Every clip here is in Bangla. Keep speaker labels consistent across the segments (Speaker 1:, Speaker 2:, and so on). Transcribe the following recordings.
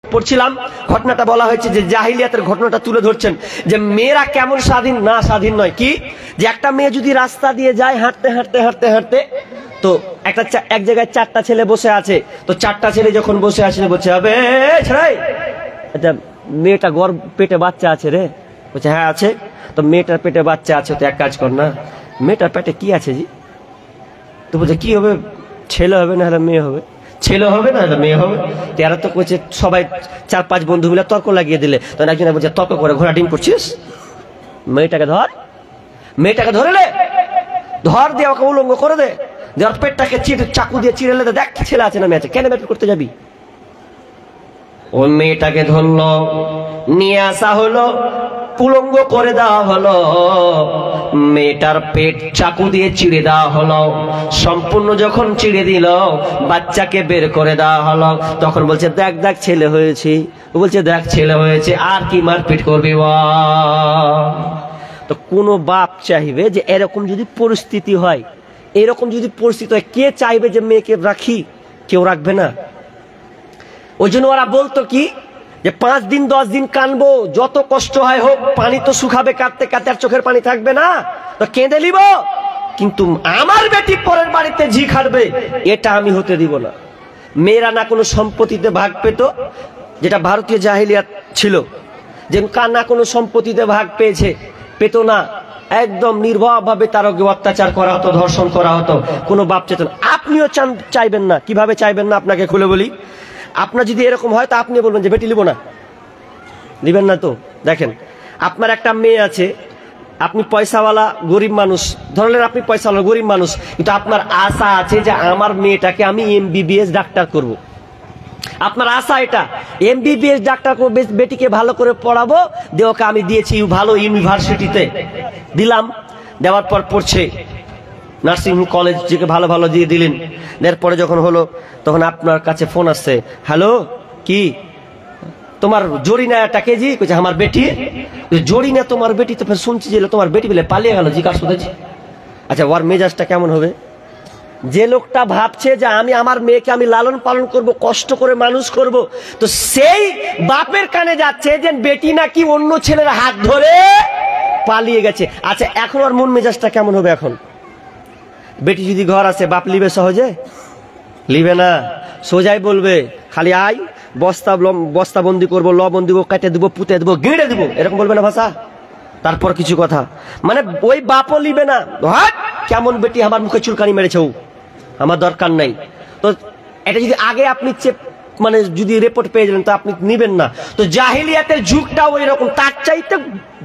Speaker 1: পড়ছিলাম ঘটনাটা বলা হয়েছে যে জাহিলিয়াতের ঘটনাটা তুলে ধরছেন যে মেয়েরা কেমন স্বাধীন না স্বাধীন নয় কি যে একটা মেয়ে যদি রাস্তা দিয়ে যায় হাঁটতে হাঁটতে হাঁটতে হাঁটতে তো একটা এক জায়গায় চারটা ছেলে বসে আছে তো চারটা ছেলে যখন বসে আছে বলছে হবে আচ্ছা মেয়েটা গর্ভ পেটে বাচ্চা আছে রে বলছে হ্যাঁ আছে তো মেয়েটার পেটে বাচ্চা আছে তো এক কাজ কর না মেয়েটার পেটে কি আছে জি তো বলছে কি হবে ছেলে হবে না হলে মেয়ে হবে ছেলে হবে না মেয়ে হবে এরা তো কইছে সবাই 4-5 বন্ধু মিলে তর্ক লাগিয়ে দিলে তখন একজন বলছে তর্ক করে ঘোড়া ডিম করছিস মেয়েটাকে ধরে লে ধর দিয়ে ওকে উলঙ্গ করে দে দেওয়ার পেটটাকে চাকু দিয়ে চিড়ে দে দেখ ছেলে আছে না মেয়ে আছে কেন ব্যাপার করতে যাবি ওই মেয়েটাকে ধরলো নিয়ে আসা হলো উলঙ্গ করে দেওয়া হলো মেয়েটার পেট চাকু দিয়ে চিড়ে দেওয়া হলো সম্পূর্ণ যখন চিড়ে দিল বাচ্চাকে বের করে দেওয়া হলো তখন বলছে দেখ দেখ ছেলে হয়েছে ও বলছে দেখ ছেলে হয়েছে আর কি মারপিট করবি তো কোনো বাপ চাইবে যে এরকম যদি পরিস্থিতি হয় এরকম যদি পরিস্থিতি হয় কে চাইবে যে মেয়েকে রাখি কেউ রাখবে না ওই জন্য ওরা বলতো কি যে 5 দিন 10 দিন কানবো যত কষ্ট হয় হোক পানি তো শুকাবে কাঁদতে কাঁদতে আর চোখের পানি থাকবে না তো কেঁদে নিব কিন্তু আমার বেটি পরের বাড়িতে ঝি খাটবে এটা আমি হতে দিব না মেয়েরা না কোনো সম্পত্তিতে ভাগ পেত যেটা ভারতীয় জাহিলিয়াত ছিল যে না কোনো সম্পত্তিতে ভাগ পেত না একদম নির্ভরভাবে তার অত্যাচার করা হতো ধর্ষণ করা হতো কোনো বাপ চেতন আপনিও চাইবেন না কিভাবে চাইবেন না আপনাকে খুলে বলি আপনার যদি এরকম হয় তো আপনি বলবেন যে বেটি নিবেন না তো দেখেন আপনার একটা মেয়ে আছে আপনি পয়সাওয়ালা গরিব মানুষ ধরলেন আপনি পয়সাওয়ালা গরিব মানুষ কিন্তু আপনার আশা আছে যে আমার মেয়েটাকে আমি MBBS ডাক্তার করব আপনার আশা এটা MBBS ডাক্তার করব বেটিকে ভালো করে পড়াবো দিয়ে ওকে আমি দিয়েছি ভালো ইউনিভার্সিটিতে দিলাম দেওয়ার পর পড়ছে নার্সিং কলেজ থেকে ভালো ভালো দিয়ে দিলেন এরপরে যখন হলো তখন আপনার কাছে ফোন আসছে হ্যালো কি তোমার জরিনাটা কে জি কইছে আমার বেটি জরিনা তোমার বেটি তো ফের শুনছি যে তোমার বেটি বলে পালিয়ে গেল জিজ্ঞাসা করেছি আচ্ছা ওর মেজাজটা কেমন হবে যে লোকটা ভাবছে যে আমি আমার মেয়েকে আমি লালন পালন করব কষ্ট করে মানুষ করব তো সেই বাপের কানে যাচ্ছে যে বেটি নাকি অন্য ছেলের হাত ধরে পালিয়ে গেছে আচ্ছা এখন ওর মন মেজাজটা কেমন হবে এখন বেটি যদি ঘর আছে বাপ লিবে সহজে লিবে না সোজাই বলবে খালি আই বস্তা বন্দি করবো ল বন্দি কেটে দেবো পুঁতে দেবো গেঁড়ে দেবো এরকম বলবে না ভাষা তারপর কিছু কথা মানে ওই বাপও লিবে না কেমন বেটি আমার মুখে চুলকানি মেরেছে আমার দরকার নাই তো এটা যদি আগে আপনি মানে যদি রিপোর্ট পেয়ে গেলেন তো আপনি নিবেন না তো জাহিলিয়াতের যুগটাও এরকম তার চাইতে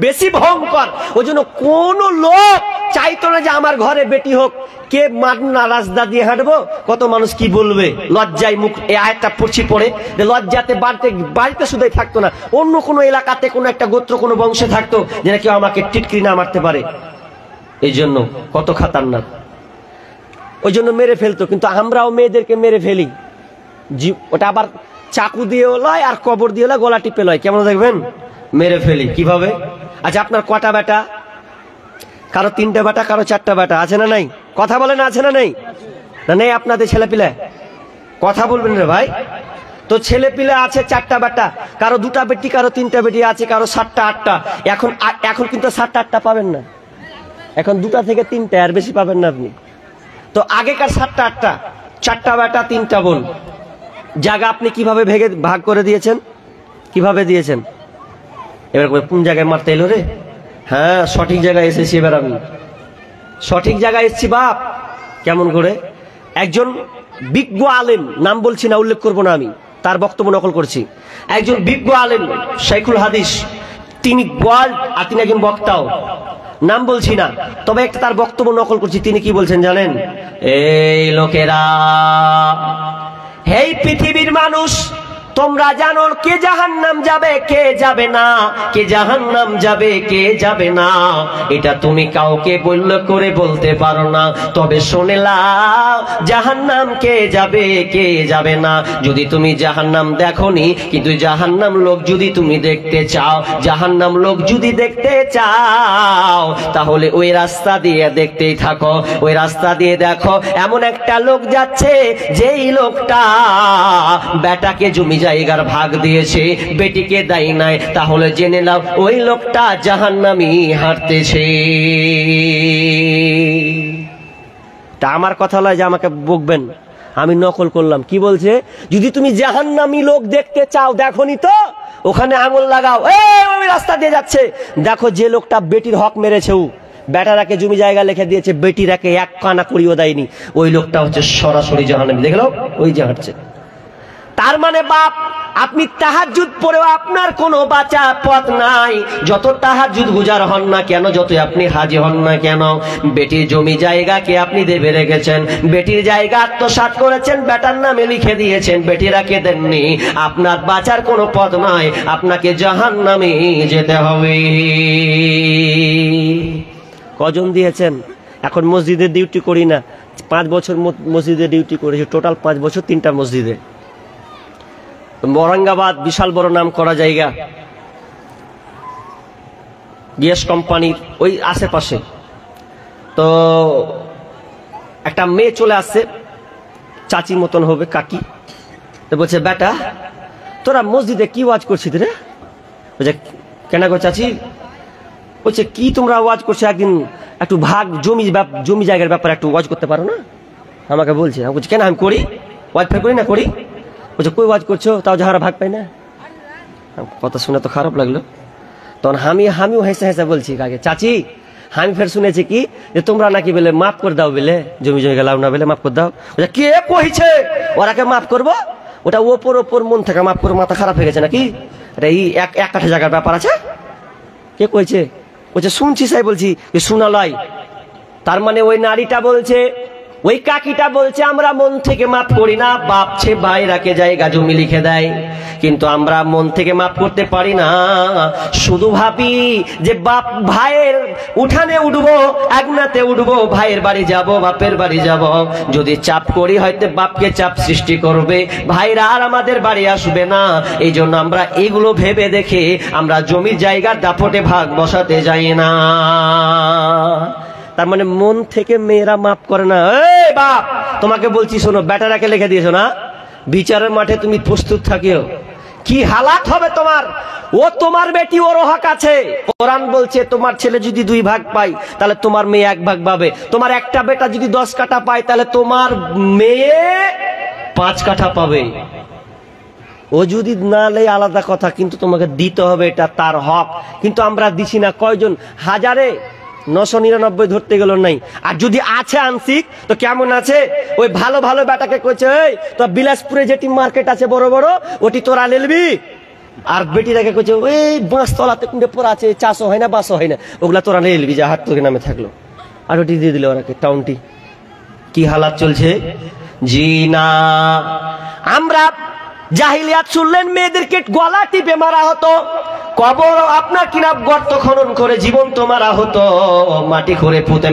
Speaker 1: বেশি ভয়ঙ্কর ওই জন্য কোন লোক চাইতো না যে আমার ঘরে বেটি হোক কে মারনা রাস্তা দিয়ে হাঁটবো কত মানুষ কি বলবে লজ্জায় মুখ এই আয়াতটা পড়ে যে লজ্জাতে বাড়িতে শুধুই থাকতো না অন্য কোনো এলাকাতে কোনো একটা গোত্র কোনো বংশে থাকতো যেটা কেউ আমাকে টিটকিরি না মারতে পারে এই জন্য কত খাতারনাক ওই জন্য মেরে ফেলতো কিন্তু আমরাও মেয়েদেরকে মেরে ফেলি ওটা আবার চাকু দিয়ে লয় আর কবর দিয়ে লয় গলা টিপে লয় কেমন দেখবেন মেরে ফেলি কিভাবে আচ্ছা আপনার কটা বেটা কারো 3টা বেটা কারো 4টা বেটা আছে না নাই কথা বলেন আছে না নাই না নেই আপনাদের ছেলেপিলে কথা বলবেন রে ভাই তো ছেলেপিলে আছে 4টা বেটা কারো 2টা বেটি কারো 3টা বেটি আছে কারো 7টা 8টা এখন কিন্তু 7টা 8টা পাবেন না এখন 2টা থেকে 3টা আর বেশি পাবেন না আপনি তো আগেকার 7টা 8টা 4টা বেটা 3টা বোন জায়গা আপনি কিভাবে ভাগ করে দিয়েছেন কিভাবে দিয়েছেন এবার কোন জায়গায় মারতে এলো রে হ্যাঁ সঠিক জায়গায় এসেছি এবার আমি সঠিক জায়গায় এসেছি বাপ কেমন করে একজন বিজ্ঞ আলেম নাম বলছি না উল্লেখ করব না আমি তার বক্তব্য নকল করছি একজন বিজ্ঞ আলেম শাইখুল হাদিস তিনি ওয়ার্ল্ড আর তিনি একজন বক্তাও নাম বলছি না তবে একটা তার বক্তব্য নকল করছি তিনি কি বলছেন জানেন এই লোকেরা এই পৃথিবীর মানুষ তোমরা জানো কে জাহান্নাম যাবে কে যাবে না কে জাহান্নাম যাবে কে যাবে না এটা তুমি কাউকে বলতে পারো না তবে শুনে লাও জাহান্নাম কে যাবে না যদি তুমি জাহান্নাম দেখোনি কিন্তু জাহান্নাম লোক যদি তুমি দেখতে চাও জাহান্নাম লোক যদি দেখতে চাও তাহলে ওই রাস্তা দিয়ে দেখতেই থাকো ওই রাস্তা দিয়ে দেখো এমন একটা লোক যাচ্ছে যেই লোকটা বেটাকে জমি জায়গার ভাগ দিয়েছে, বেটিকে দেয় নাই, তাহলে জেনে নাও ওই লোকটা জাহান্নামী হাঁটতেছে। তা আমার কথা নয় যে আমাকে বকবেন, আমি নকল করলাম। কি বলছে? যদি তুমি জাহান্নামী লোক দেখতে চাও, দেখোনি তো, ওখানে আঙুল লাগাও, ওই রাস্তা দিয়ে যাচ্ছে, দেখো যে লোকটা বেটির হক মেরেছে, বেটারাকে জমি জায়গা লিখে দিয়েছে, বেটিরাকে এক কানা করিও দেয়নি, ওই লোকটা হচ্ছে সরাসরি জাহান্নামী। দেখলো ওই যে হাঁটছে। তার মানে বাপ, আপনি তাহাজ্জুদ পড়েও আপনার কোনো বাঁচার পথ নাই। যত তাহাজ্জুদ গুজার হন না কেন, যত আপনি হাজি হন না কেন, বেটির জমি জায়গাকে আপনি দেবে রেখেছেন, বেটির জায়গা আত্মসাৎ করেছেন, বেটার নামে লিখে দিয়েছেন, বেটিরাকে দেননি, আপনার বাঁচার কোনো পথ নাই, আপনাকে জাহান্নামে যেতে হবে। কজন দিয়েছেন? এখন মসজিদে ডিউটি করি না, 5 বছর মসজিদে ডিউটি করেছি, টোটাল 5 বছর 3টা মসজিদে। ঔরঙ্গাবাদ বিশাল বড় নাম করা জায়গা, গ্যাস কোম্পানির ওই আশেপাশে। তো একটা মেয়ে চলে আসছে, চাচি মতন হবে, কাকি। তো বলছে, বেটা তোরা মসজিদে কি ওয়াজ করছিস রে? বলছে, কেন গো চাচি? বলছে, কি তোমরা ওয়াজ করছো, একদিন একটু ভাগ জমি জায়গার ব্যাপারে একটু ওয়াজ করতে পারো না? আমাকে বলছে। আমি বলছি, কেন আমি করি, ওয়াজ ফের করি না? করি। বলছে, কই ওয়াজ করছো, তাও যাহারা ভাগ পাই না? কথা শুনে তো খারাপ লাগলো। তখন আমিও হেসে হেসে বলছি, কাকে, চাচি আমি ফের শুনেছি কি যে তোমরা নাকি বলে মাফ করে দাও, বলে জমি গেলাম না বলে মাফ করে দাও। কে কইছে ওরাকে মাফ করবো? ওটা ওপর মন থেকে মাফ করে, মাথা খারাপ হয়ে গেছে নাকি? এটা এই এক কাঠা জায়গার ব্যাপার আছে। কে কইছে? বলছে, শুনছি সাই, বলছি শোনালয়। তার মানে ওই নারীটা বলছে, ওই কাকিটা বলছে, আমরা মন থেকে মাফ করি না, বাপ ছে ভাইরাকে জায়গা জমি লিখে দেয়, কিন্তু আমরা মন থেকে মাফ করতে পারি না। শুধু ভাবি যে বাপ ভাইয়ের উঠানে উঠবো, আগনাতে উঠবো, ভাইয়ের বাড়ি যাব, বাপের বাড়ি যাব, যদি চাপ করি হয়তো বাপকে চাপ সৃষ্টি করবে, ভাইরা আর আমাদের বাড়ি আসবে না। এই জন্য আমরা এগুলো ভেবে দেখে আমরা জমির জায়গার দাপটে ভাগ বসাতে যাই না। তার মানে মন থেকে মেয়েরা মাফ করে না। এই বাপ, তোমাকে বলছি শোনো, বেটারাকে লিখে দিয়েছো না, বিচারের মাঠে তুমি প্রস্তুত থাকিও, কি হালাত হবে তোমার। ও তোমার বেটি, ওর হক আছে। কোরআন বলছে, তোমার ছেলে যদি 2 ভাগ পায় তাহলে তোমার মেয়ে 1 ভাগ পাবে। তোমার একটা বেটা যদি 10 কাঠা পায় তাহলে তোমার মেয়ে 5 কাঠা পাবে। ও যদি না লে আলাদা কথা, কিন্তু তোমাকে দিতে হবে, এটা তার হক। কিন্তু আমরা দিছি না। কয়জন? হাজারে 999 ধরতে গেল নাই। আর যদি আছে আংশিক, তো কেমন আছে? ওই ভালো ভালো বেটাকে কইছে, এই তো বিলাসপুরে যেটি মার্কেট আছে বড় বড়, ওটি তোরা লেলবি। আর বেটিটাকে কইছে, ওই বাঁশতলাতে কুন্ডে পড়া আছে, 400 হয় না 500 হয় না, ওগুলা তোরা লেলবি, যা হাত তোকে নামে থাকলো। আর ওটি দিয়ে দিল ওরাকে, টাউনটি। কি হালাত চলছে। জি না, আমরা জাহিলিয়াত শুনলেন মেয়েদেরকে গলা টিপে মারা হতো, কবর আপনার কিনা গর্ত খনন করে জীবন্ত মারা হতো, মাটি করে পুঁতে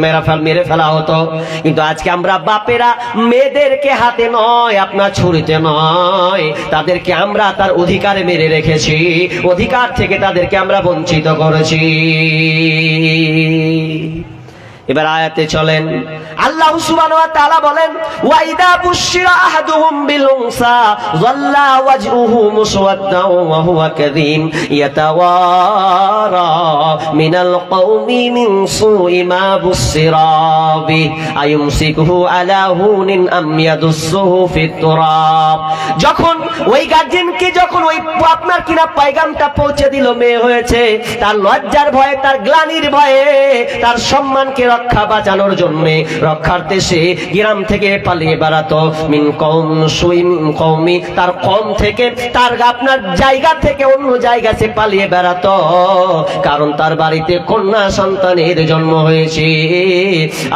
Speaker 1: মেরে ফেলা হতো। কিন্তু আজকে আমরা বাপেরা মেয়েদেরকে হাতে নয়, আপনার ছুরিতে নয়, তাদেরকে আমরা তার অধিকারে মেরে রেখেছি, অধিকার থেকে তাদেরকে আমরা বঞ্চিত করেছি। এবার আয়াতে চলেন, আল্লাহ সুবহানাহু ওয়া তাআলা বলেন, ওয়া ইদা বুশিরা আহাদুহুম বিল উনসা যাল্লা ওয়াজহুহু মুসওয়াদ্দান ওয়া হুয়া কাযীম ইয়াতাওয়ারা মিনাল কওমি মিন সুই মা বুশিরা বি আয়ুমসিকুহু আলা হুনিন আম ইয়াদুসসুহু ফিত তুরাব। যখন ওই গার্জিয়ানকে যখন ওই আপনার কিনা পয়গামটা পৌঁছে দিল, মেয়ে হয়েছে, তার লজ্জার ভয়ে, তার গ্লানির ভয়ে, তার সম্মানকে রক্ষা বাঁচানোর জন্য রক্ষার্থে সে গ্রাম থেকে পালিয়ে বেড়াতো। মিন কওম সুই কওমি, তার কওম থেকে, তার আপনার জায়গা থেকে অন্য জায়গা সে পালিয়ে বেড়াতো, কারণ তার বাড়িতে কন্যা সন্তানের জন্ম হয়েছে।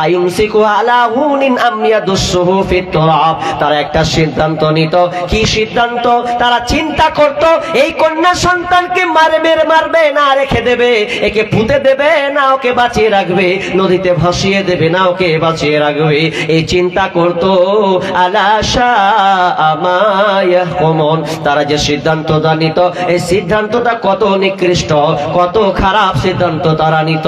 Speaker 1: আয়ুমসিকু আলা হুনিন আম ইয়াদুসসুহু ফিত তুরাব। তারা একটা সিদ্ধান্ত নিত। কি সিদ্ধান্ত? তারা চিন্তা করত, এই কন্যা সন্তানকে মারবে না রেখে দেবে, একে পুঁতে দেবে না ওকে বাঁচিয়ে রাখবে, নদীতে ভাসিয়ে দেবে না ওকে বাঁচিয়ে রাখবে। এই চিন্তা করতো। আলা শাআ মা ইয়াহকুমুন। তারা যে সিদ্ধান্তটা নিত, এই সিদ্ধান্তটা কত নিকৃষ্ট, কত খারাপ সিদ্ধান্ত তারা নিত।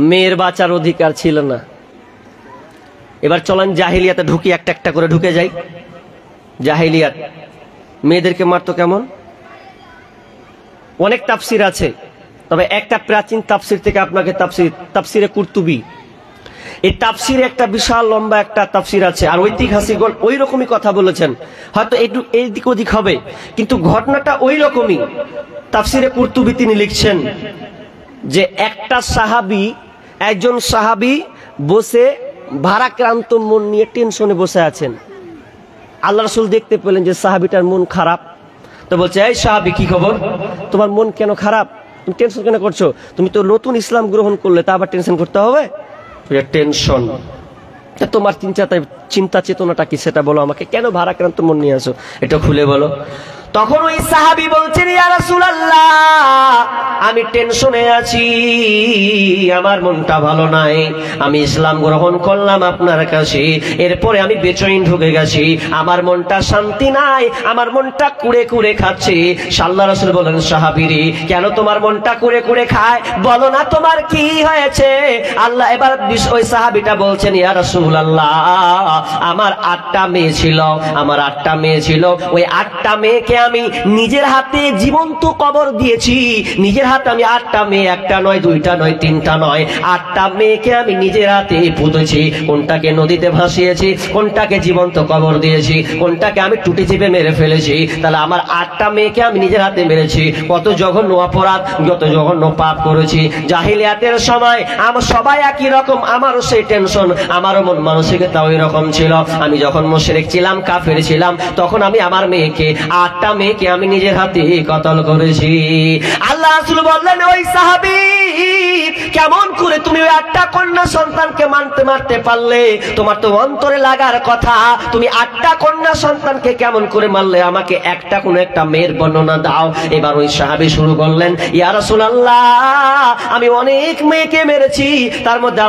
Speaker 1: মেয়ের বাঁচার অধিকার ছিল না। এবার চলেন জাহিলিয়াতে ঢুকি, একটা একটা করে ঢুকে যাই। জাহিলিয়াত মেয়েদেরকে মারতো কেমন? অনেক তাফসির আছে, তবে একটা প্রাচীন তাফসির থেকে আপনাকে তাফসিরে কুরতুবী, এই তাফসিরে একটা বিশাল লম্বা একটা তাফসির আছে, আর ঐতিহাসিকগণ ওই রকমই কথা বলেছেন, হয়তো একটু এইদিক ওদিক হবে, কিন্তু ঘটনাটা ওই রকমই। তাফসিরে কুরতুবী তিনি লিখছেন যে একজন সাহাবী বসে ভারাক্রান্ত মন নিয়ে টেনশনে বসে আছেন। আল্লাহ রাসূল দেখতে পেলেন যে সাহাবীটার মন খারাপ, তো বলছে, এই সাহাবী কি খবর, তোমার মন কেন খারাপ, তুমি টেনশন কেন করছো? তুমি তো নতুন ইসলাম গ্রহণ করলে, তা আবার টেনশন করতে হবে? টেনশন, তোমার চিন্তা চেতনাটা কি সেটা বলো আমাকে, কেন ভারাক্রান্ত মন নিয়ে আসো, এটা খুলে বলো। তখন ওই সাহাবী বলছেন, ইয়া রাসূলুল্লাহ, আমি টেনশনে আছি, আমার মনটা ভালো নাই, আমি ইসলাম গ্রহণ করলাম আপনার কাছে, এরপরে আমি বেচৈন ঢুকে গেছি, আমার মনটা শান্তি নাই, আমার মনটা কুড়ে কুড়ে খাচ্ছে। আল্লাহর রাসূল বলেন, সাহাবীরে, কেন তোমার মনটা কুড়ে কুড়ে খায়, বলো না তোমার কি হয়েছে? আল্লাহ এবার ওই সাহাবীটা বলছেন, ইয়া রাসূলুল্লাহ, আমার 8টা মেয়ে ছিল, ওই 8টা মেয়েকে আমি নিজের হাতে জীবন্ত কবর দিয়েছি, নিজের হাতে আমি 8টা মেয়ে, একটা নয়, দুইটা নয়, তিনটা নয়, 8টা মেয়েকে আমি নিজের হাতে পুঁতেছি, কোনটাকে নদীতে ভাসিয়েছি, কোনটাকে জীবন্ত কবর দিয়েছি, কোনটাকে আমি টুটি চেপে মেরে ফেলেছি। তাহলে আমার 8টা মেয়েকে আমি নিজের হাতে মেরেছি, কত জঘন্য অপরাধ, কত জঘন্য পাপ করেছি। জাহিলিয়াতের সময় আমার সবাই একই রকম, আমারও সেই টেনশন, আমারও মন মানসিকতা ওই রকম ছিল। আমি যখন মুশরিক ছিলাম, কাফের ছিলাম, তখন আমি আমার মেয়েকে, 8টা মেয়েকে আমি নিজের হাতে কতল করেছি। আল্লাহ রাসূল বললেন, ওই সাহাবী, কেমন করে তুমি ওই 8টা কন্যা সন্তানকে মারতে পারলে? তোমার তো অন্তরে লাগার কথা, তুমি 8টা কন্যা সন্তানকে কেমন করে মারলে? আমাকে কোনো একটা মেয়ের বর্ণনা দাও। এবার ওই সাহাবী শুরু করলেন, ইয়া রাসূলুল্লাহ, আমি অনেক মেয়েকে মেরেছি, তার মধ্যে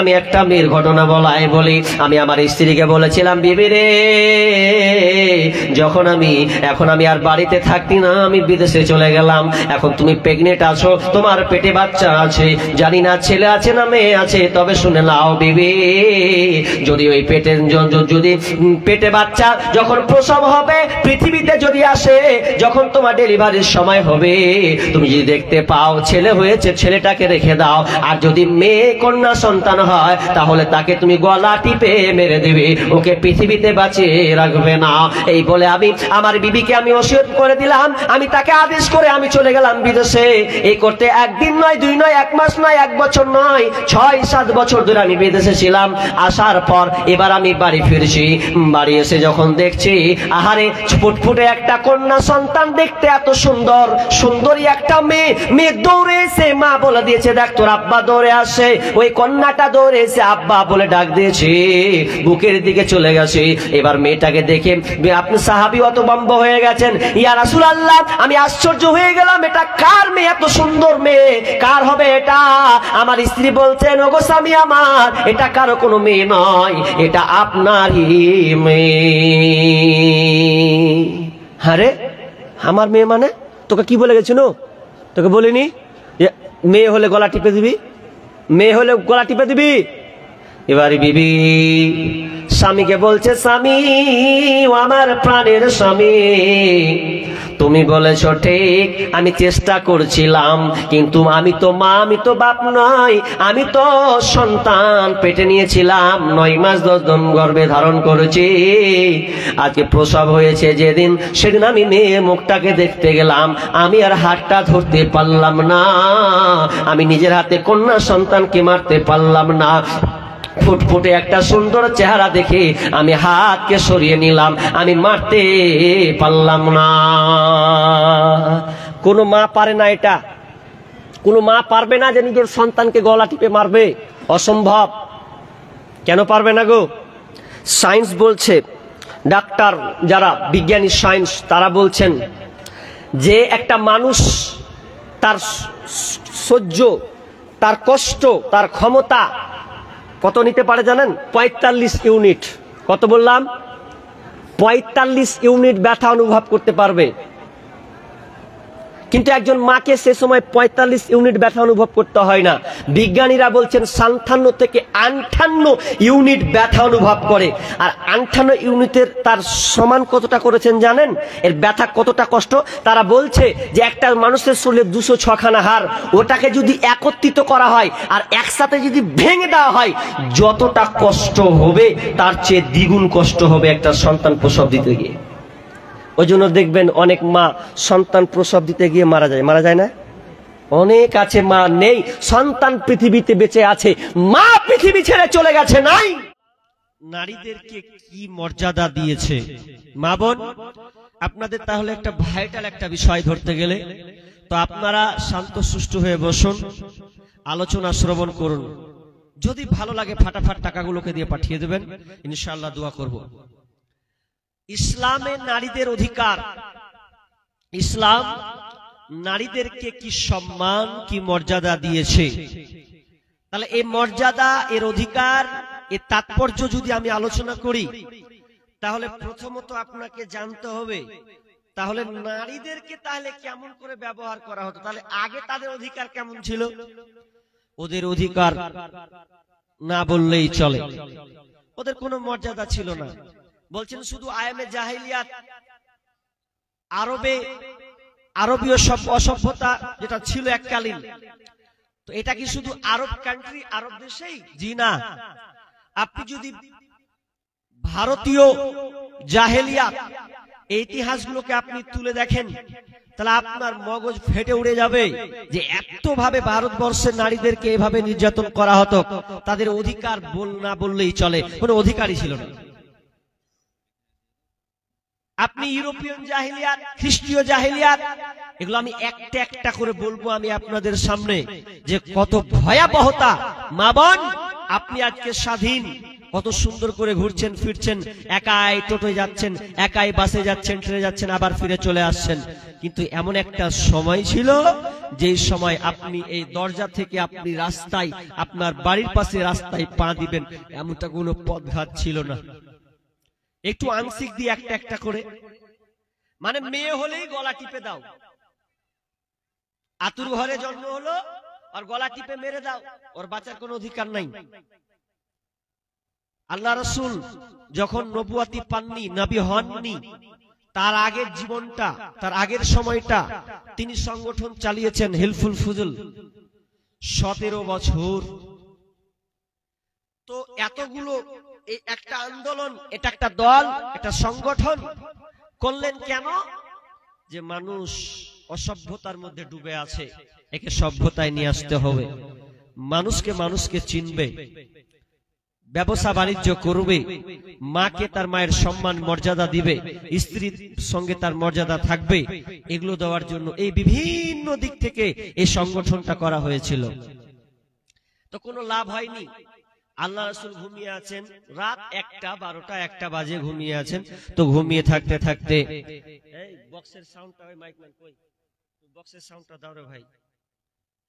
Speaker 1: আমি একটা মেয়ের ঘটনা বলি। আমি আমার স্ত্রীকে বলেছিলাম, বিবি রে, এখন আমি আর বাড়িতে থাকতি না, আমি বিদেশে চলে গেলাম, এখন তুমি প্রেগনেন্ট আছো, তোমার পেটে বাচ্চা আছে, জানি না ছেলে আছে না মেয়ে আছে, তবে শুনে নাও বিবি, যদি পেটে বাচ্চা যখন প্রসব হবে, পৃথিবীতে যদি আসে, যখন তোমার ডেলিভারির সময় হবে, তুমি যদি দেখতে পাও ছেলে হয়েছে, ছেলেটাকে রেখে দাও, আর যদি মেয়ে কন্যা সন্তান হয়, তাহলে তাকে তুমি গলা টিপে মেরে দেবে, ওকে পৃথিবীতে বাঁচিয়ে রাখবে না। এই বলে আমি আমার বিবিকে আমি ওসিয়ত করে দিলাম, আমি তাকে আদেশ করে আমি চলে গেলাম বিদেশে। এই করতে 1 দিন নয়, 2 নয়, 1 মাস নয়, 1 বছর নয়, 6-7 বছর ধরে আমি বিদেশে ছিলাম। আসার পর এবার আমি বাড়ি ফিরছি, বাড়ি এসে যখন দেখছি, আহারে, ফুটফুটে একটা কন্যা সন্তান, দেখতে এত সুন্দরী একটা মেয়ে দৌড়ে এসে মা বলে দিয়েছে, দেখ তোর আব্বা দৌড়ে আসে। ওই কন্যাটা দৌড়ে এসে আব্বা বলে ডাক দিয়েছে, বুকের দিকে চলে গেছে। এবার মেয়েটাকে দেখে আপনি সাহাবী হতভম্ব হয়ে গেছেন, ইয়া রাসূলুল্লাহ, আমি আশ্চর্য হয়ে গেলাম, এটা কার মেয়ে, এত সুন্দর মেয়ে, কার হবে এটা? আমার স্ত্রী বলছেন, ওগো স্বামী আমার, এটা কারো কোনো মেয়ে নয়, এটা আপনারই মেয়ে। আরে আমার মেয়ে মানে? তোকে কি বলে গেছিল? তোকে বলিনি মেয়ে হলে গলা টিপে দিবি, মেয়ে হলে গলা টিপে দিবি? এবারে বিবি স্বামীকে বলছে, স্বামী, আমার প্রাণের স্বামী, তুমি বলেছ ঠিক, আমি চেষ্টা করছিলাম, কিন্তু আমি তো মা, আমি তো বাপ নয়, আমি তো সন্তান পেটে নিয়েছিলাম, 9 মাস 10 দিন গর্ভে ধারণ করেছি। আজকে প্রসব হয়েছে যেদিন, সেদিন আমি মেয়ের মুখটাকে দেখতে গেলাম, আমি আর হাতটা ধরতে পারলাম না, আমি নিজের হাতে কন্যা সন্তানকে মারতে পারলাম না। ফুটফুটে একটা সুন্দর চেহারা দেখে আমি হাতকে সরিয়ে নিলাম, আমি মারতে পারলাম না। কোনো মা পারে না এটা, কোনো মা পারবে না যে নিজের সন্তানকে গলা টিপে মারবে, অসম্ভব। কেন পারবে না গো? সায়েন্স বলছে, ডাক্তার যারা বিজ্ঞানী সায়েন্স, তারা বলছেন যে একটা মানুষ তার সহ্য, তার কষ্ট, তার ক্ষমতা কত নিতে পারে জানেন? 45 ইউনিট। কত বললাম? 45 ইউনিট ব্যথা অনুভব করতে পারবে। কিন্তু একজন মাকে সে সময় 45 ইউনিট ব্যথা অনুভব করতে হয় না। বিজ্ঞানীরা বলছেন 57 থেকে 58 ইউনিট ব্যথা অনুভব করে। আর 58 ইউনিটের তার সমান কতটা করেছেন জানেন? এর ব্যথা কতটা কষ্ট তারা বলছে যে একটা মানুষের শরীরে 206 খানা হাড়, ওটাকে যদি একত্রিত করা হয় আর একসাথে যদি ভেঙে দেওয়া হয়, যতটা কষ্ট হবে তার চেয়ে দ্বিগুণ কষ্ট হবে একটা সন্তান প্রসব দিতে গিয়ে। ওই জন্য দেখবেন অনেক মা সন্তান প্রসব দিতে গিয়ে মারা যায় না? অনেক আছে মা নেই, সন্তান পৃথিবীতে বেঁচে আছে, মা পৃথিবী ছেড়ে চলে গেছে নাই। নারীদেরকে কি মর্যাদা দিয়েছে মা বোন, আপনাদের তাহলে একটা ভাইটাল একটা বিষয় ধরতে গেলে তো আপনারা শান্ত সুষ্ঠু হয়ে বসুন, আলোচনা শ্রবণ করুন। যদি ভালো লাগে ফাটাফাট টাকাগুলোকে দিয়ে পাঠিয়ে দেবেন, ইনশাআল্লাহ দোয়া করব। ইসলামে নারীদের অধিকার, ইসলাম নারীদেরকে কি সম্মান কি মর্যাদা দিয়েছে, তাহলে এই মর্যাদা এর অধিকার এর তাৎপর্য যদি আমি আলোচনা করি, তাহলে প্রথমত আপনাকে জানতে হবে তাহলে নারীদেরকে তাহলে কেমন করে ব্যবহার করা হতো। তাহলে আগে তাদের অধিকার কেমন ছিল? ওদের অধিকার না বললেই চলে, ওদের কোনো মর্যাদা ছিল না। বলছেন শুধু আয়ামে জাহিলিয়াত, আরবীয় অসভ্যতা যেটা ছিল এককালীন, তো এটা কি শুধু আরব কান্ট্রি, আরব দেশেই? জি না। আপনি যদি ভারতীয় জাহেলিয়াত এই ইতিহাসগুলোকে আপনি তুলে দেখেন, তাহলে আপনার মগজ ফেটে উড়ে যাবে যে এত ভাবে ভারতবর্ষের নারীদেরকে এভাবে নির্যাতন করা হতো, তাদের অধিকার না বললেই চলে, কোনো অধিকারই ছিল না। আপনি ইউরোপিয়ান জাহিলিয়াত, খ্রিস্টীয় জাহিলিয়াত, এগুলো আমি একটা একটা করে বলবো আমি আপনাদের সামনে যে কত ভয়াবহতা। মা বোন, আপনি আজকে স্বাধীন, কত সুন্দর করে ঘুরছেন ফিরছেন, একাই টোটোয় যাচ্ছেন, একাই বাসে যাচ্ছেন, ট্রেনে যাচ্ছেন, আবার ফিরে চলে আসছেন। কিন্তু এমন একটা সময় ছিল যেই সময় আপনি এই দরজা থেকে আপনি রাস্তায়, আপনার বাড়ির পাশে রাস্তায় পা দিবেন এমনটা কোনো পথঘাট ছিল না। একটু আংশিক দিয়ে একটা একটা করে, মানে মেয়ে হলেই গলা টিপে দাও, আতুর ঘরে জন্ম হলো আর গলা টিপে মেরে দাও, ওর বাঁচার কোনো অধিকার নাই। আল্লাহ রাসূল যখন নবুয়াতি পাননি, নবী হননি, তার আগের জীবনটা, তার আগের সময়টা তিনি সংগঠন চালিয়েছেন হিলফুল ফুজুল 17 বছর। তো এতগুলো একটা আন্দোলন, এটা একটা দল, একটা সংগঠন করলেন কেন? যে মানুষ অসভ্যতার মধ্যে ডুবে আছে, একে সভ্যতায় নিয়ে আসতে হবে, মানুষকে চিনবে, ব্যবসা বাণিজ্য করবে, মাকে তার মায়ের সম্মান মর্যাদা দিবে, স্ত্রীর সঙ্গে তার মর্যাদা থাকবে, এগুলো দেওয়ার জন্য এই বিভিন্ন দিক থেকে এই সংগঠনটা করা হয়েছিল। তো কোনো লাভ হয়নি। আল্লাহ রাসূল ঘুমিয়ে আছেন, রাত 1টা 12টা 1টা বাজে ঘুমিয়ে আছেন। তো ঘুমিয়ে থাকতে থাকতে, এই বক্সের সাউন্ডটা, ওই মাইকম্যান কই, বক্সের সাউন্ডটা দাও রে ভাই,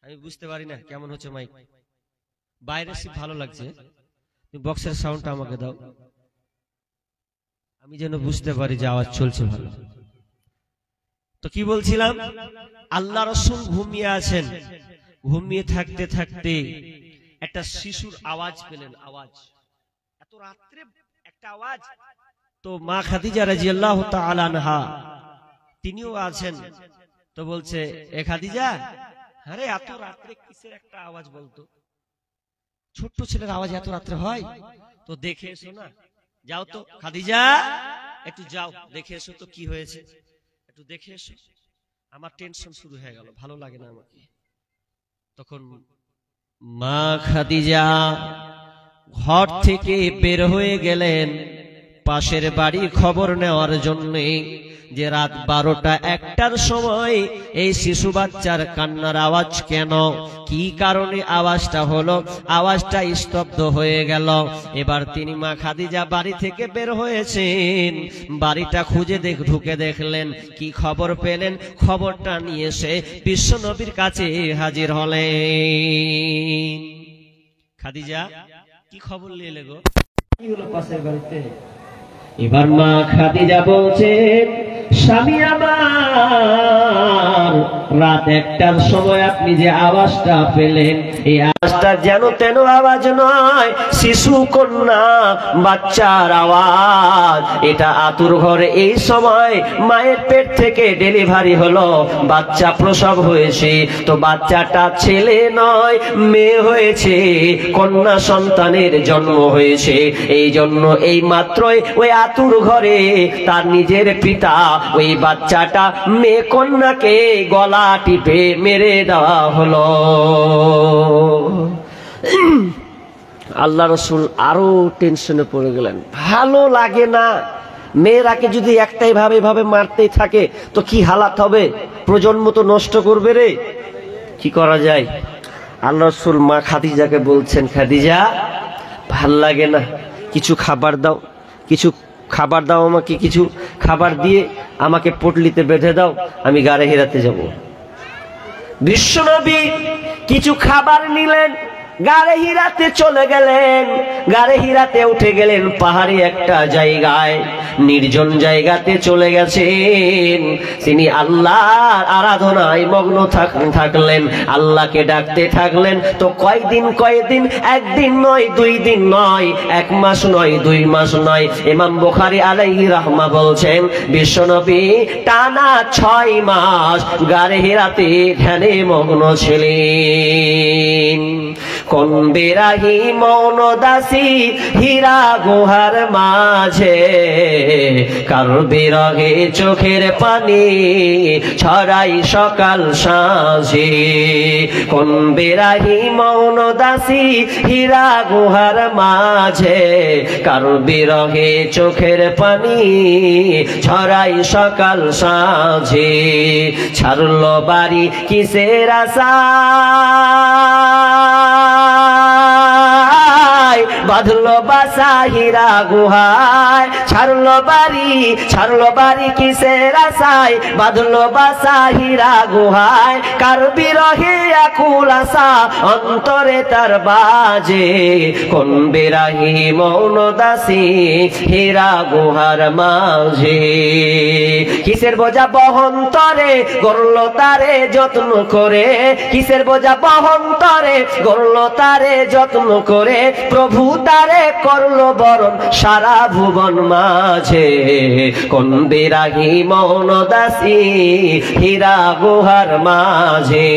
Speaker 1: আমি বুঝতে পারি না কেমন হচ্ছে মাইক, বাইরে সে ভালো লাগছে, বক্সের সাউন্ডটা আমাকে দাও, আমি যেন বুঝতে পারি যে আওয়াজ চলছে ভালো। তো কি বলছিলাম, আল্লাহ রাসূল ঘুমিয়ে আছেন, ঘুমিয়ে থাকতে থাকতে একটা শিশুর আওয়াজ পেলেন। আওয়াজ এত রাত্রে একটা আওয়াজ। তো মা খাদিজা রাদিয়াল্লাহু তাআলা আনহা তিনিও আছেন। তো বলছে, এ খাদিজা, আরে এত রাত্রে কিসের একটা আওয়াজ বলতো? ছোট্ট ছেলের আওয়াজ এত রাত্রে হয়? তো দেখে এসো না, যাও তো খাদিজা, একটু যাও দেখে এসো তো কি হয়েছে, একটু দেখে এসো, আমার টেনশন শুরু হয়ে গেল, ভালো লাগে না আমাকে। তখন মা খাদিজা ঘর থেকে বের হয়ে গেলেন পাশের বাড়ি খবর নেওয়ার জন্য, যে রাত 12টা 1টার সময় এই শিশু বাচ্চার কান্নার আওয়াজ কেন, কি কারণে আওয়াজটা হলো, আওয়াজটা স্তব্ধ হয়ে গেল। এবার তিনি মা খাদিজা বাড়ি থেকে বের হয়েছেন, বাড়িটা খুঁজে ঢুকে দেখলেন, কি খবর পেলেন, খবরটা নিয়ে এসে বিশ্ব নবীর কাছে হাজির হলেন। খাদিজা, কি খবর নিয়ে এলে গো, কি হলো পাশের বাড়িতে? এবার মা খাদিজা বলছেন, স্বামী আমার
Speaker 2: রাত 1টার সময় আপনি যে আওয়াজটা পেলেন, এই
Speaker 1: আওয়াজটা যেন তেন আওয়াজ নয়, শিশু কন্যা বাচ্চার আওয়াজ। এটা আতুর ঘরে এই সময় মায়ের পেট থেকে ডেলিভারি হলো, বাচ্চা প্রসব হয়েছে, তো বাচ্চাটা ছেলে নয় মেয়ে হয়েছে, কন্যা সন্তানের জন্ম হয়েছে। এই জন্য এই মাত্রই ওই আতুর ঘরে তার নিজের পিতা ওই বাচ্চাটা মেয়ে কন্যাকে গলা টিপে মেরে দেওয়া হলো। আল্লাহ রসুল আরো টেনশনে পড়ে গেলেন। ভালো লাগে না, মেয়েরাকে যদি একটাই ভাবে মারতেই থাকে তো কি হালাত হবে, প্রজন্ম তো নষ্ট করবে রে, কি করা যায়? আল্লাহ রসুল মা খাদিজাকে বলছেন, খাদিজা ভাল লাগে না, কিছু খাবার দাও, কিছু খাবার দাও আমাকে, কিছু খাবার দিয়ে আমাকে পটলিতে বেঁধে দাও, আমি গাড়ে হিরাতে যাব। বিশ্বনবী কিছু খাবার নিলেন, গাড়ে হিরাতে চলে গেলেন। গাড়ে হিরাতে উঠে গেলেন পাহাড়ি একটা জায়গায়, নির্জন জায়গাতে চলে গেছেন। তিনি আল্লাহর আরাধনায় মগ্ন থাকলেন, আল্লাহকে ডাকতে থাকলেন। তো কয়দিন একদিন নয়, 2 দিন নয়, 1 মাস নয়, 2 মাস নয়। ইমাম বুখারী আলাইহি রাহমা বলছেন, বিশ্বনবী টানা 6 মাস গাড়ে হিরাতে ধ্যানে মগ্ন ছিলেন। কোন বিরাহি মৌন দাসী হীরা গুহার মাঝে, কার বিরহে চোখের পানি ছড়াই সকাল সাঁঝে। কোন বিরাহি মৌন দাসী হীরা গুহার মাঝে, কার বিরহে চোখের পানি ছড়াই সকাল সাঁঝে। ছাড়লো বাড়ি কিসের আশা, বাঁধলো বাসা হীরা গুহায়। ছাড়লো বাড়ি কিসের আশায়, বাঁধলো বাসা হীরা গুহায়। কার বিরহে আকুল আশা অন্তরে তার বাজে, কোন বিরাহি মৌন দাসী হীরা গুহার মাঝে। কিসের বোঝা বহন তরে গড়লো তারে যত্ন করে, কিসের বোঝা বহন তরে গড়লো তারে যত্ন করে। প্রভু তারে করলো বরণ সারা ভুবন মাঝে, কোন বিরাহি মৌন দাসী হীরা গুহার মাঝে।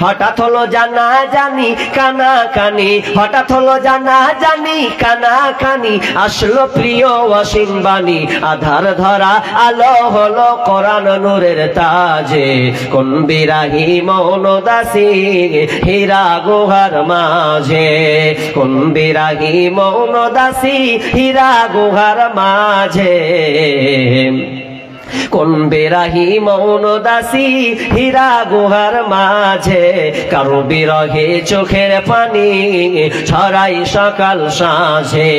Speaker 1: হঠাৎ হলো জানা জানি কানা কানি, হঠাৎ হলো জানা জানি কানা কানি। আসলো প্রিয় অসীম বাণী, আধার ধরা আলো হলো কোরআন নূরের তাজে। কোন বিরাহি মৌন দাসী হীরা গুহার মাঝে, কোন বিরাগী মৌন দাসী হীরা গুহার মাঝে। কোন বিরাহি মৌন দাসী হীরা গুহার মাঝে, কারো বিরহে চোখের পানি ছড়াই সকাল সাঁঝে।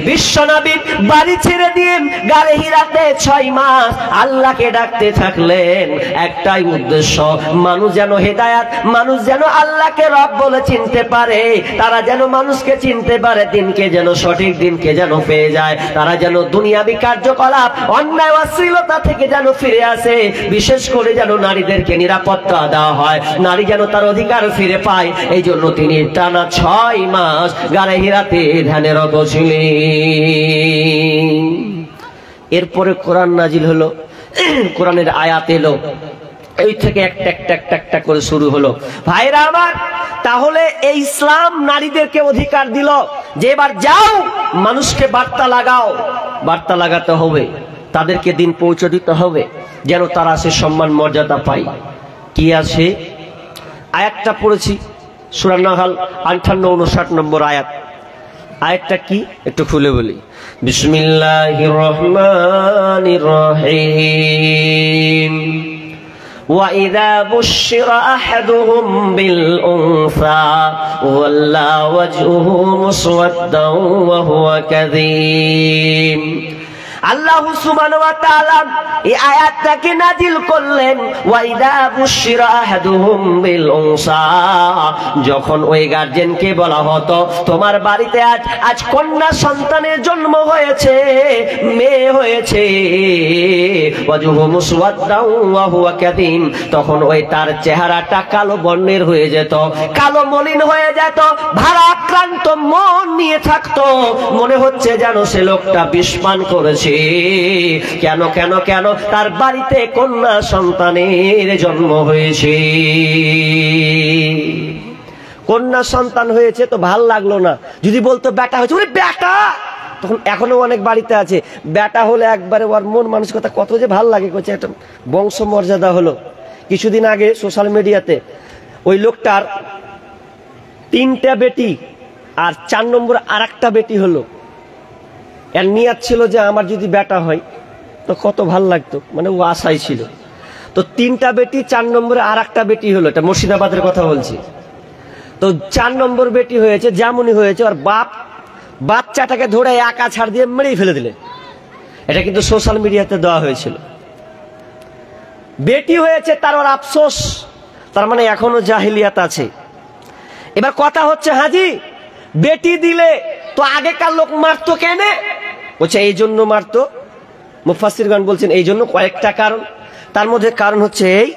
Speaker 1: বিশ্বনবী বাড়ি ছেড়ে দিয়ে গাড়ে হিরাতে 6 মাস আল্লাহকে ডাকতে থাকলেন। একটাই উদ্দেশ্য, মানুষ যেন হেদায়াত, মানুষ যেন আল্লাহকে রব বলে চিনতে পারে, তারা যেন মানুষকে চিনতে পারে, দিনকে যেন সঠিক দিনকে যেন পেয়ে যায়, তারা যেন দুনিয়াবী কার্যকলাপ অন্যায় অশ্লীলতা থেকে যেন ফিরে আসে। বিশেষ করে যেন নারীদেরকে নিরাপত্তা দেওয়া হয়, নারী যেন তার অধিকার ফিরে পায়। এই জন্য তিনি টানা 6 মাস গাড়ে হিরাতে ধ্যানরত ছিলেন। এরপরে কোরআন নাজিল হলো, কোরআনের আয়াত এলো, এই থেকে একটা করে শুরু হলো। ভাইরা আমার, তাহলে এই ইসলাম নারীদেরকে অধিকার দিল যে এবার যাও মানুষকে বার্তা লাগাও, বার্তা লাগাতে হবে, তাদেরকে দিন পৌঁছে দিতে হবে যেন তারা সে সম্মান মর্যাদা পায়। কি আছে আয়াতটা পড়েছি সূরা নাহল 58-59 নম্বর আয়াত। আয়াতটা কি একটু খুলে বলি। বিসমিল্লাহির রহমানির রহিম। وَإِذَا بُشِّرَ أَحَدُهُم بِالْأُنثَى وَلَّى وَجْهُهُ مُسْوَدًّا وَهُوَ كَظِيمٌ। আল্লাহ সুবহানাহু ওয়া তাআলা এই আয়াতটাকে নাজিল করলেন। ওয়াইদা বুশিরা আহাদুহুম বিল উনসা, যখন ওই গার্জিয়ানকে বলা হতো তোমার বাড়িতে আজ কন্যা সন্তানের জন্ম হয়েছে, মেয়ে হয়েছে, ওয়াজহু মুসওয়াদ্দাউ ওয়া হুয়া কাযীম, তখন ওই তার চেহারাটা কালো বর্ণের হয়ে যেত, কালো মলিন হয়ে যেত, ভারাক্রান্ত মন নিয়ে থাকতো, মনে হচ্ছে যেন সে লোকটা বিষ পান করেছে। কেন কেন কেন? তার বাড়িতে কন্যা সন্তানের জন্ম হয়েছে। কন্যা সন্তান হয়েছে তো ভাল লাগলো না, যদি বলতো বেটা হয়েছে, ওরে বেটা, তখন এখনো অনেক বাড়িতে আছে বেটা হলে একবারে ওর মন মানসিকতা কত যে ভাল লাগে, করছে একটা বংশ মর্যাদা হলো। কিছুদিন আগে সোশ্যাল মিডিয়াতে ওই লোকটার 3টা বেটি আর 4 নম্বর আর একটা বেটি হলো। এর নিয়াত ছিল যে আমার যদি বেটা হয় তো কত ভাল লাগতো, মানে ও আশাই ছিল। তো 3টা বেটি, 4 নম্বরে আর একটা বেটি হলো, এটা মুর্শিদাবাদের কথা বলছি। তো 4 নম্বর বেটি হয়েছে, যেমনই হয়েছে ওর বাপ বাচ্চাটাকে ধরে একা ছাড় দিয়ে মেরেই ফেলে দিলে। এটা কিন্তু সোশ্যাল মিডিয়াতে দেওয়া হয়েছিল। বেটি হয়েছে তার ওর আফসোস, তার মানে এখনো জাহিলিয়াত আছে। এবার কথা হচ্ছে, হাজি বেটি দিলে তো আগেকার লোক মারতো কেন? বলছে এই জন্য মারতো, মুফাসসিরগণ বলছেন এই জন্য কয়েকটা কারণ। তার মধ্যে কারণ হচ্ছে এই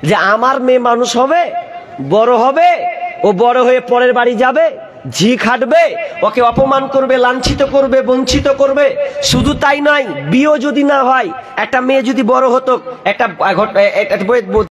Speaker 1: যে আমার মেয়ে মানুষ হবে, বড় হবে, ও বড় হয়ে পরের বাড়ি যাবে, ঝি খাটবে, ওকে অপমান করবে, লাঞ্ছিত করবে, বঞ্চিত করবে। শুধু তাই নয়, বিয়ে যদি না হয়, একটা মেয়ে যদি বড় হতো, একটা